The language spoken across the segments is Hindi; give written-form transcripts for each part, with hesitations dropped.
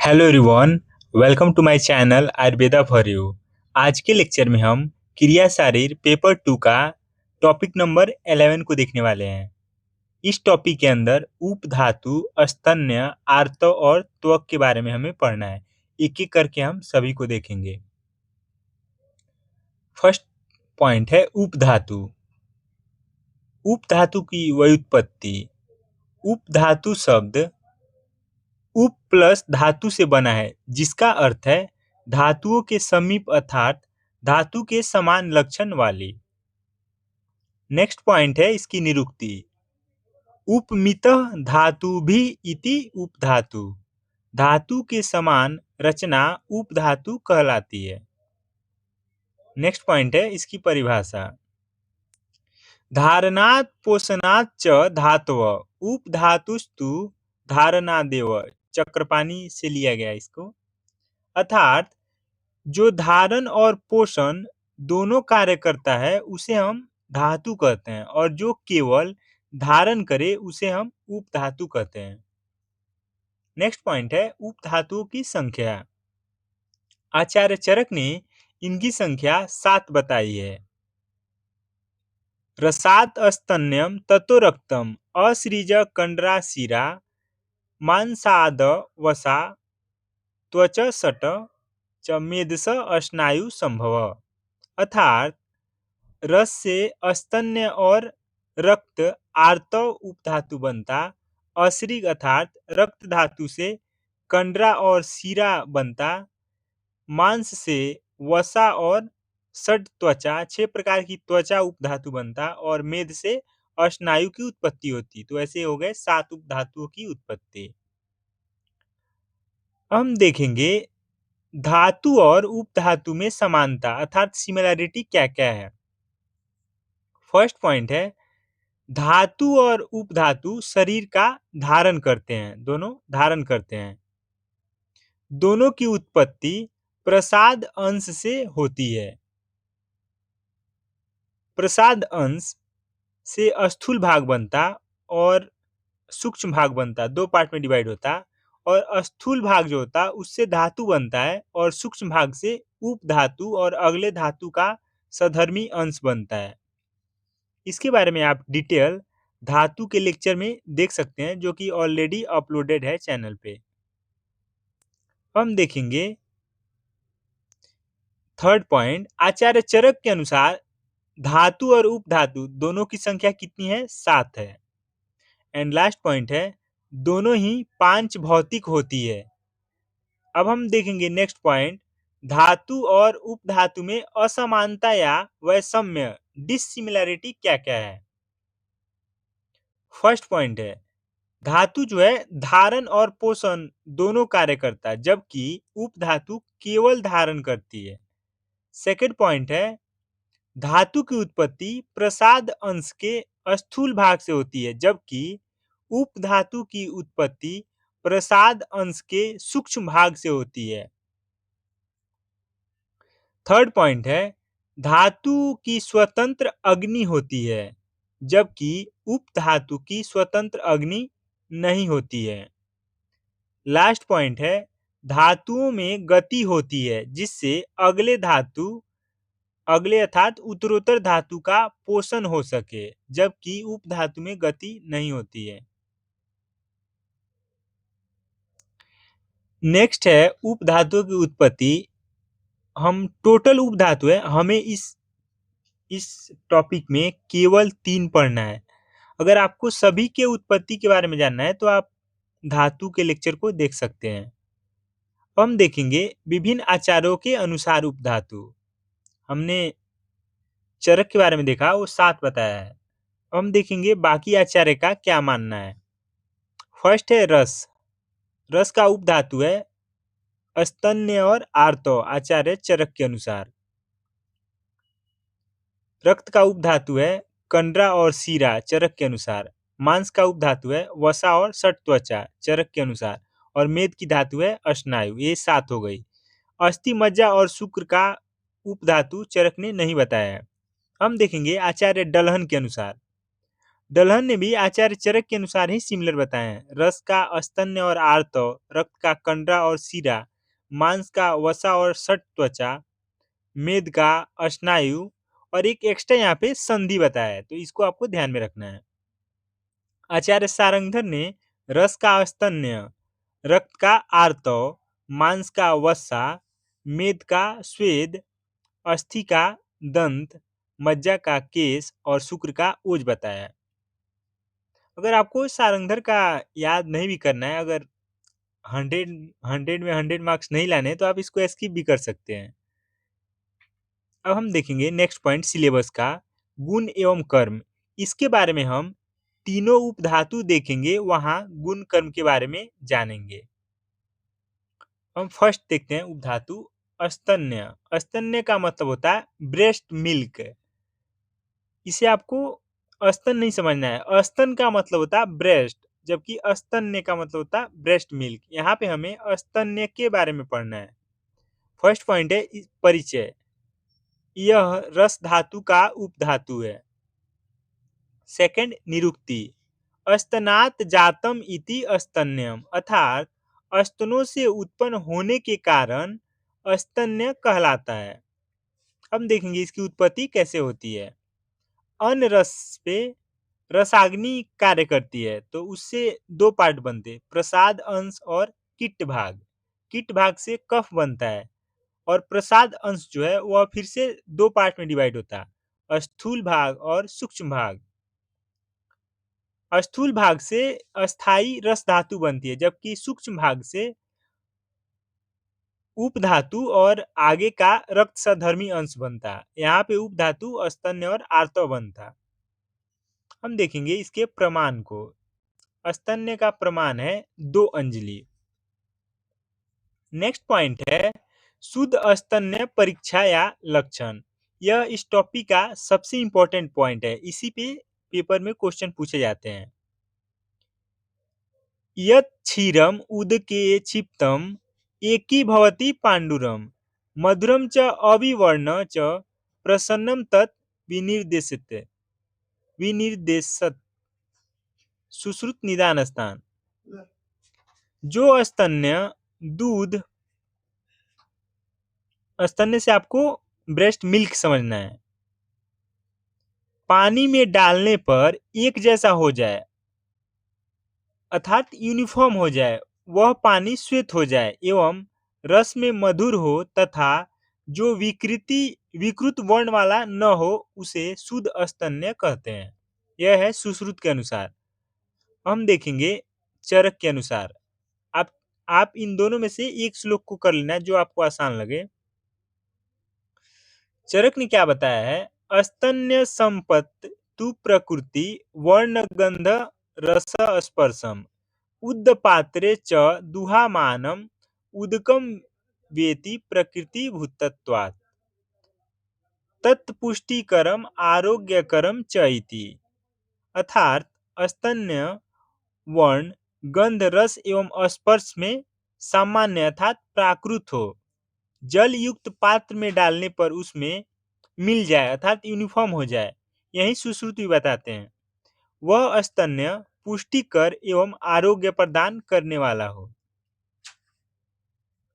Hello everyone, welcome to my channel Ayurveda for you. आज के लेक्चर में हम क्रिया शारीर पेपर 2 का टॉपिक नंबर 11 को देखने वाले हैं। इस टॉपिक के अंदर उपधातु, स्तन्य, आर्तव और त्वक के बारे में हमें पढ़ना है। एक एक करके हम सभी को देखेंगे। फर्स्ट पॉइंट है उपधातु। उपधातु की व्युत्पत्ति। उपधातु शब्द उप प्लस धातु से बना है, जिसका अर्थ है धातुओं के समीप अर्थात धातु के समान लक्षण वाली। नेक्स्ट पॉइंट है इसकी निरुक्ति। उपमितः धातु भी इति उपधातु। धातु के समान रचना उपधातु कहलाती है। नेक्स्ट पॉइंट है इसकी परिभाषा। धारणात् पोषणात् च धातव उपधातुस्तु धारणादेव। चक्रपाणी से लिया गया इसको। अर्थात जो धारण और पोषण दोनों कार्य करता है उसे हम धातु कहते हैं, और जो केवल धारण करे उसे हम उपधातु कहते हैं। नेक्स्ट पॉइंट है उपधातुओं की संख्या। आचार्य चरक ने इनकी संख्या 7 बताई है। रसात स्तन्यम ततो रक्तम असृज कंडराशिरा मांसाद वसा त्वच सट च मेदस स्नायु संभव। अर्थात रस से स्तन्य और रक्त आर्तव उपधातु बनता, असृग अर्थात रक्त धातु से कंडरा और शिरा बनता, मांस से वसा और षड त्वचा 6 प्रकार की त्वचा उपधातु बनता, और मेद से स्नायु की उत्पत्ति होती। तो ऐसे हो गए 7 उपधातुओं की उत्पत्ति। हम देखेंगे धातु और उपधातु में समानता अर्थात सिमिलरिटी क्या क्या है। फर्स्ट पॉइंट है धातु और उपधातु शरीर का धारण करते हैं, दोनों धारण करते हैं। दोनों की उत्पत्ति प्रसाद अंश से होती है। प्रसाद अंश से स्थूल भाग बनता और सूक्ष्म भाग बनता, 2 पार्ट में डिवाइड होता, और स्थूल भाग जो होता उससे धातु बनता है, और सूक्ष्म भाग से उपधातु और अगले धातु का सधर्मी अंश बनता है। इसके बारे में आप डिटेल धातु के लेक्चर में देख सकते हैं, जो कि ऑलरेडी अपलोडेड है चैनल पे। हम देखेंगे थर्ड पॉइंट। आचार्य चरक के अनुसार धातु और उपधातु दोनों की संख्या कितनी है? 7 है। एंड लास्ट पॉइंट है दोनों ही पांच भौतिक होती है। अब हम देखेंगे नेक्स्ट पॉइंट, धातु और उपधातु में असमानता या वैषम्य डिसिमिलरिटी क्या क्या है। फर्स्ट पॉइंट है धातु जो है धारण और पोषण दोनों कार्य करता है, जबकि उपधातु केवल धारण करती है। सेकंड पॉइंट है धातु की उत्पत्ति प्रसाद अंश के स्थूल भाग से होती है, जबकि उपधातु की उत्पत्ति प्रसाद अंश के सूक्ष्म भाग से होती है। थर्ड पॉइंट है धातु की स्वतंत्र अग्नि होती है, जबकि उपधातु की स्वतंत्र अग्नि नहीं होती है। लास्ट पॉइंट है धातुओं में गति होती है, जिससे अगले अर्थात उत्तरोत्तर धातु का पोषण हो सके, जबकि उपधातु में गति नहीं होती है। नेक्स्ट है उपधातुओं की उत्पत्ति। हम टोटल उपधातु है, हमें इस टॉपिक में केवल 3 पढ़ना है। अगर आपको सभी के उत्पत्ति के बारे में जानना है तो आप धातु के लेक्चर को देख सकते हैं। हम देखेंगे विभिन्न आचार्यों के अनुसार उपधातु। हमने चरक के बारे में देखा, वो 7 बताया है। हम देखेंगे बाकी आचार्य का क्या मानना है। फर्स्ट है रस। रस का उपधातु है स्तन्य और आर्तव आचार्य चरक के अनुसार। रक्त का उपधातु है कंडरा और शिरा चरक के अनुसार। मांस का उपधातु है वसा और षट त्वचा चरक के अनुसार। और मेद की धातु है स्नायु। ये 7 हो गई। अस्थि, मज्जा और शुक्र का उपधातु चरक ने नहीं बताया है। हम देखेंगे आचार्य डलहन के अनुसार। दलहन ने भी आचार्य चरक के अनुसार ही सिमिलर बताए हैं। रस का स्तन्य और आर्तव, रक्त का कंडरा और सीरा, मांस का वसा और सट त्वचा, मेद का स्नायु, और एक एक्स्ट्रा यहाँ पे संधि बताया है, तो इसको आपको ध्यान में रखना है। आचार्य सारंगधर ने रस का स्तन्य, रक्त का आर्तव, मांस का वसा, मेद का स्वेद, अस्थि का दंत, मज्जा का केस और शुक्र का ओज बताया है। अगर आपको सारंगधर का याद नहीं भी करना है, अगर 100 में 100 मार्क्स नहीं लाने, तो आप इसको स्किप भी कर सकते हैं। अब हम देखेंगे नेक्स्ट पॉइंट सिलेबस का, गुण एवं कर्म। इसके बारे में हम तीनों उपधातु देखेंगे, वहां गुण कर्म के बारे में जानेंगे। हम फर्स्ट देखते हैं उपधातु स्तन्य। स्तन्य का मतलब होता है ब्रेस्ट मिल्क। इसे आपको स्तन नहीं समझना है। स्तन का मतलब होता है ब्रेस्ट, जबकि स्तन्य का मतलब होता है ब्रेस्ट मिल्क। यहाँ पे हमें स्तन्य के बारे में पढ़ना है। फर्स्ट पॉइंट है परिचय। यह रस धातु का उपधातु है। सेकंड, निरुक्ति। स्तनात जातम इति स्तन्यम, अर्थात स्तनों से उत्पन्न होने के कारण स्तन्य कहलाता है। हम देखेंगे इसकी उत्पत्ति कैसे होती है। अन्न रस पे रसाग्नि कार्य करती है, तो उससे दो पार्ट बनते हैं, प्रसाद अंश और कीट भाग। कीट भाग से कफ बनता है, और प्रसाद अंश जो है वह फिर से दो पार्ट में डिवाइड होता है, स्थूल भाग और सूक्ष्म भाग। स्थूल भाग से अस्थाई रस धातु बनती है, जबकि सूक्ष्म भाग से उपधातु और आगे का रक्त सधर्मी अंश बनता है। यहाँ पे उपधातु स्तन्य और आर्तव बनता। हम देखेंगे इसके प्रमाण को। स्तन्य का प्रमाण है 2 अंजलि। नेक्स्ट पॉइंट है शुद्ध स्तन्य परीक्षा या लक्षण। यह इस टॉपिक का सबसे इंपॉर्टेंट पॉइंट है, इसी पे पेपर में क्वेश्चन पूछे जाते हैं। यत् क्षीरम उदके क्षिप्तम एकीभवति पांडुरम, मधुरम च अविवर्ण च प्रसन्नम तत् विनिर्देशत सुश्रुत निदान स्थान। जो स्तन्य दूध, स्तन्य से आपको ब्रेस्ट मिल्क समझना है, पानी में डालने पर एक जैसा हो जाए, अर्थात यूनिफॉर्म हो जाए, वह पानी श्वेत हो जाए एवं रस में मधुर हो, तथा जो विकृत वर्ण वाला न हो, उसे शुद्ध स्तन्य कहते हैं। यह है सुश्रुत के अनुसार। हम देखेंगे चरक के अनुसार। आप आप इन दोनों में से एक श्लोक को कर लेना जो आपको आसान लगे। चरक ने क्या बताया है, स्तन्य संपत्ति तु प्रकृति वर्ण गंध रस स्पर्शम उद्द पात्रे च दुहामानम उदकम वेति प्रकृति भूतत्वात् तत्पुष्टिकरम आरोग्यकरम च इति। अर्थात स्तन्य वर्ण गंध रस एवं स्पर्श में सामान्य अर्थात प्राकृत हो, जल युक्त पात्र में डालने पर उसमें मिल जाए अर्थात यूनिफॉर्म हो जाए, यही सुश्रुति बताते हैं। वह स्तन्य पुष्टिकर एवं आरोग्य प्रदान करने वाला हो।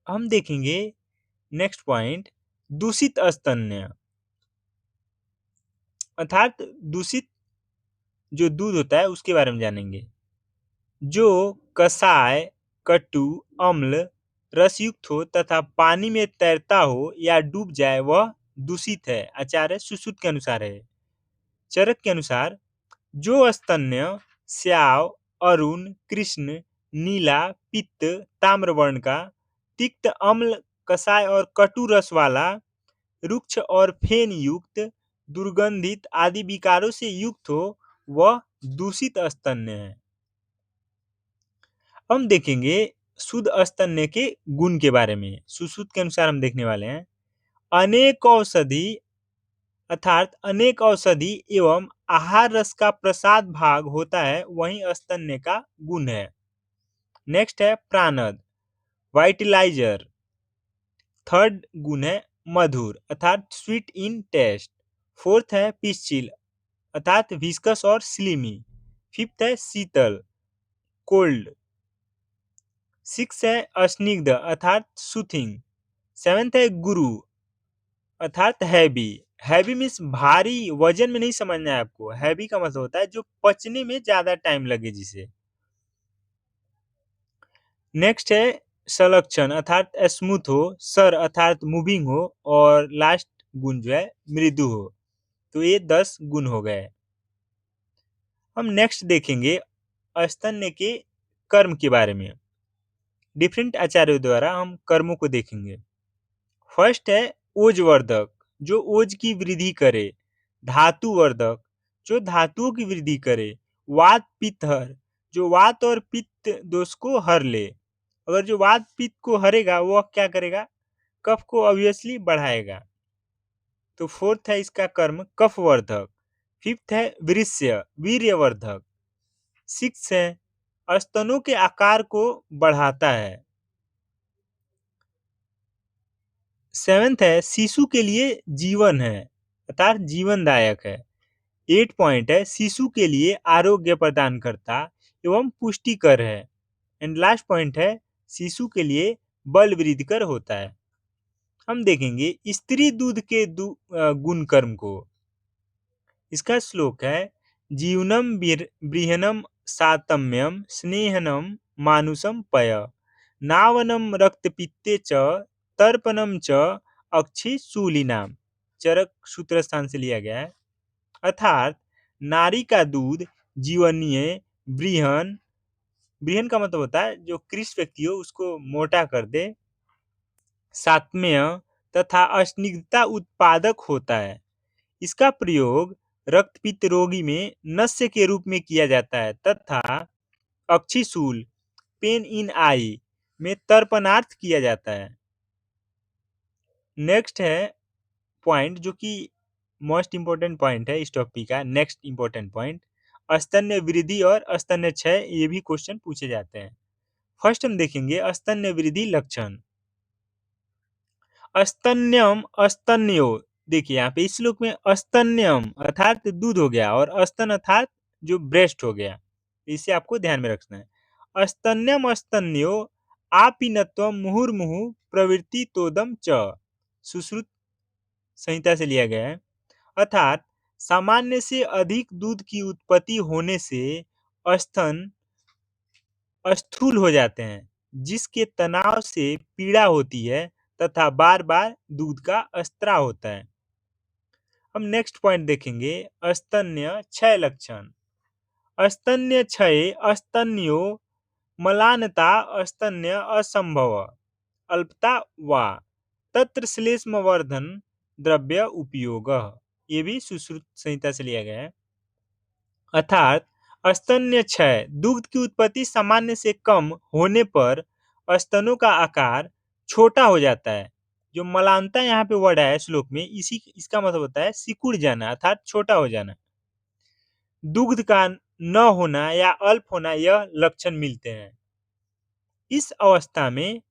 हम देखेंगे नेक्स्ट पॉइंट, दूषित स्तन्य, अर्थात दूषित जो दूध होता है उसके बारे में जानेंगे। जो कसाय, कटु, अम्ल, रसयुक्त हो तथा पानी में तैरता हो या डूब जाए, वह दूषित है। आचार्य सुश्रुत के अनुसार है। चरक के अनुसार जो स्तन्य श्याव, अरुण, कृष्ण, नीला, पित्त, ताम्रवर्ण का, तिक्त, अम्ल, कसाय और कटु रस वाला, रुक्ष और फेन युक्त, दुर्गंधित आदि विकारों से युक्त हो, वह दूषित स्तन्य है। हम देखेंगे शुद्ध स्तन्य के गुण के बारे में। सुश्रुत के अनुसार हम देखने वाले हैं। अनेक औषधि अर्थात अनेक औषधि एवं आहार रस का प्रसाद भाग होता है, वहीं स्तन्य का गुण है। नेक्स्ट है प्राणद, वाइटलाइजर। थर्ड गुण है मधुर अर्थात स्वीट इन टेस्ट। फोर्थ है पिस्चिल अर्थात विस्कस और स्लिमी। 5th है शीतल, कोल्ड। 6 है अस्निग्ध अर्थात सूथिंग। 7th है गुरु अर्थात हैवी। हैवी मीन्स भारी, वजन में नहीं समझना है आपको। हैवी का मतलब होता है जो पचने में ज्यादा टाइम लगे जिसे। नेक्स्ट है सलक्षण अर्थात स्मूथ हो, सर अर्थात मूविंग हो, और लास्ट गुण जो है मृदु हो। तो ये 10 गुण हो गए। हम नेक्स्ट देखेंगे स्तन्य के कर्म के बारे में। डिफरेंट आचार्यों द्वारा हम कर्मों को देखेंगे। फर्स्ट है ओजवर्धक, जो ओज की वृद्धि करे। धातुवर्धक, जो धातुओं की वृद्धि करे। वात पित्तहर, जो वात और पित्त दोष को हर ले। अगर जो वात पित्त को हरेगा वह क्या करेगा, कफ को ऑब्वियसली बढ़ाएगा। तो फोर्थ है इसका कर्म कफवर्धक। फिफ्थ है वृष्य, वीर्यवर्धक। सिक्स है स्तनों के आकार को बढ़ाता है। सेवेंथ है शिशु के लिए जीवन है अर्थात जीवनदायक है। 8 पॉइंट है शिशु के लिए आरोग्य प्रदान करता एवं पुष्टिकर है। एंड लास्ट पॉइंट है शिशु के लिए बल वृद्धिकर होता है। हम देखेंगे स्त्री दूध के गुण कर्म को। इसका श्लोक है जीवनम बृहनम सातम्यम स्नेहनम मानुषम पय नावनम रक्तपित्ते च तर्पणम च अक्षी शूलिनाम। चरक सूत्र स्थान से लिया गया है। अर्थात नारी का दूध जीवनीय, बृहन, बृहन का मतलब होता है जो कृष व्यक्ति हो उसको मोटा कर दे, सात्म्य तथा स्निग्धता उत्पादक होता है। इसका प्रयोग रक्तपित्त रोगी में नस्य के रूप में किया जाता है तथा अक्षिशूल, पेन इन आई, में तर्पणार्थ किया जाता है। नेक्स्ट है पॉइंट जो कि मोस्ट इंपोर्टेंट पॉइंट है इस टॉपिक का। नेक्स्ट इंपोर्टेंट पॉइंट स्तन्य वृद्धि और स्तन्य क्षय, ये भी क्वेश्चन पूछे जाते हैं। फर्स्ट हम देखेंगे स्तन्य वृद्धि लक्षण। स्तन्यम स्तन्यो, देखिए यहाँ पे इस श्लोक में स्तन्यम अर्थात दूध हो गया और स्तन अर्थात जो ब्रेस्ट हो गया। इसे आपको ध्यान में रखना है। स्तन्यम स्तन्यो आपिनत्व मुहुर्मुहु प्रवृत्ति तोदम च, सुश्रुत संहिता से लिया गया है। अर्थात सामान्य से अधिक दूध की उत्पत्ति होने से स्तन स्थूल हो जाते हैं, जिसके तनाव से पीड़ा होती है तथा बार बार दूध का स्त्राव होता है। हम नेक्स्ट पॉइंट देखेंगे स्तन्य क्षय लक्षण। स्तन्य क्षय स्तन्यो मलानता स्तन्य असंभव अल्पता वा तत्र श्लेष्मवर्धन द्रव्य उपयोग, ये भी सुश्रुत संहिता से लिया गया है। अर्थात स्तन्य क्षय, दुग्ध की उत्पत्ति सामान्य से कम होने पर स्तनों का आकार छोटा हो जाता है। जो मलानता यहाँ पे वर्ड है श्लोक में, इसी इसका मतलब होता है सिकुड़ जाना अर्थात छोटा हो जाना। दुग्ध का न होना या अल्प होना यह लक्षण मिलते हैं। इस अवस्था में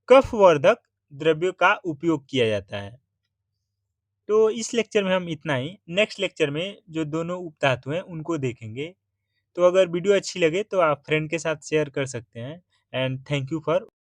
कफवर्धक द्रव्यों का उपयोग किया जाता है। तो इस लेक्चर में हम इतना ही। नेक्स्ट लेक्चर में जो दोनों उपधातु हैं उनको देखेंगे। तो अगर वीडियो अच्छी लगे तो आप फ्रेंड के साथ शेयर कर सकते हैं। And thank you for